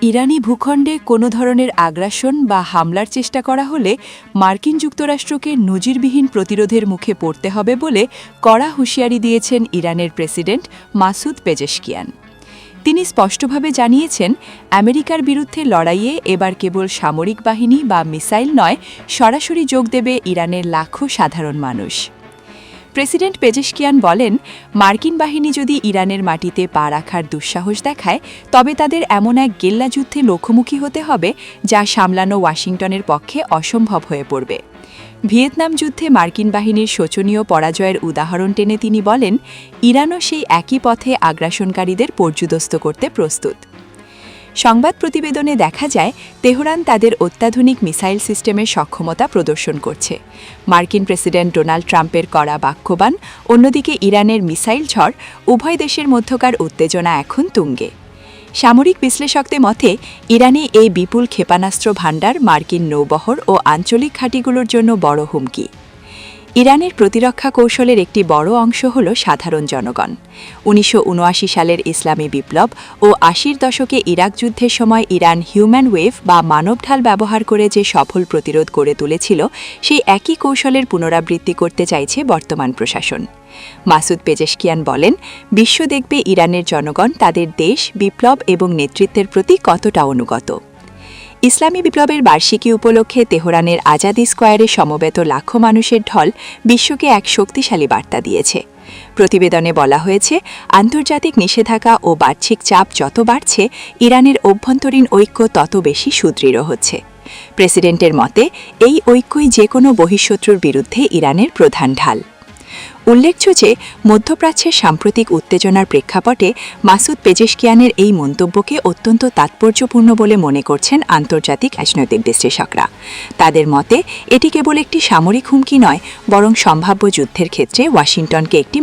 ইরানি ভূখণ্ডে কোনো ধরনের আগ্রাসন বা হামলার চেষ্টা করা হলে মার্কিন যুক্তরাষ্ট্রকে নজিরবিহীন প্রতিরোধের মুখে পড়তে হবে বলে কড়া হুঁশিয়ারি দিয়েছেন ইরানের প্রেসিডেন্ট মাসুদ পেজেশকিয়ান। তিনি স্পষ্টভাবে জানিয়েছেন, আমেরিকার বিরুদ্ধে লড়াইয়ে এবার কেবল সামরিক বাহিনী বা মিসাইল নয়, সরাসরি যোগ দেবে ইরানের লাখো সাধারণ মানুষ। প্রেসিডেন্ট পেজেশকিয়ান বলেন, মার্কিন বাহিনী যদি ইরানের মাটিতে পা রাখার দুঃসাহস দেখায়, তবে তাদের এমন এক গেল্লা যুদ্ধে মুখোমুখি হতে হবে যা সামলানো ওয়াশিংটনের পক্ষে অসম্ভব হয়ে পড়বে। ভিয়েতনাম যুদ্ধে মার্কিন বাহিনীর শোচনীয় পরাজয়ের উদাহরণ টেনে তিনি বলেন, ইরানও সেই একই পথে আগ্রাসনকারীদের পর্যুদস্ত করতে প্রস্তুত। সংবাদ প্রতিবেদনে দেখা যায়, তেহরান তাদের অত্যাধুনিক মিসাইল সিস্টেমের সক্ষমতা প্রদর্শন করছে। মার্কিন প্রেসিডেন্ট ডোনাল্ড ট্রাম্পের কড়া বাক্যবাণ, অন্যদিকে ইরানের মিসাইল ঝড়, উভয় দেশের মধ্যকার উত্তেজনা এখন তুঙ্গে। সামরিক বিশ্লেষকদের মতে, ইরানে এই বিপুল ক্ষেপণাস্ত্র ভাণ্ডার মার্কিন নৌবহর ও আঞ্চলিক ঘাঁটিগুলোর জন্য বড় হুমকি। ইরানের প্রতিরক্ষা কৌশলের একটি বড় অংশ হল সাধারণ জনগণ। ১৯৭৯ সালের ইসলামী বিপ্লব ও ৮০ দশকে ইরাক যুদ্ধের সময় ইরান হিউম্যান ওয়েভ বা মানবঢাল ব্যবহার করে যে সফল প্রতিরোধ গড়ে তুলেছিল, সেই একই কৌশলের পুনরাবৃত্তি করতে চাইছে বর্তমান প্রশাসন। মাসুদ পেজেশকিয়ান বলেন, বিশ্ব দেখবে ইরানের জনগণ তাদের দেশ, বিপ্লব এবং নেতৃত্বের প্রতি কতটা অনুগত। ইসলামী বিপ্লবের বার্ষিকী উপলক্ষে তেহরানের আজাদি স্কোয়ারে সমবেত লাখো মানুষের ঢল বিশ্বকে এক শক্তিশালী বার্তা দিয়েছে। প্রতিবেদনে বলা হয়েছে, আন্তর্জাতিক নিষেধাজ্ঞা ও বার্ষিক চাপ যত বাড়ছে, ইরানের অভ্যন্তরীণ ঐক্য তত বেশি সুদৃঢ় হচ্ছে। প্রেসিডেন্টের মতে, এই ঐক্যই যে কোনো বহিঃশত্রুর বিরুদ্ধে ইরানের প্রধান ঢাল। উল্লেখ্য যে, মধ্যপ্রাচ্যের সাম্প্রতিক উত্তেজনার প্রেক্ষাপটে মাসুদ পেজেশকিয়ানের এই মন্তব্যকে অত্যন্ত তাৎপর্যপূর্ণ বলে মনে করছেন আন্তর্জাতিক রাজনৈতিক বিশ্লেষকরা। তাদের মতে, এটি কেবল একটি সামরিক হুমকি নয়, বরং সম্ভাব্য যুদ্ধের ক্ষেত্রে ওয়াশিংটনকে একটি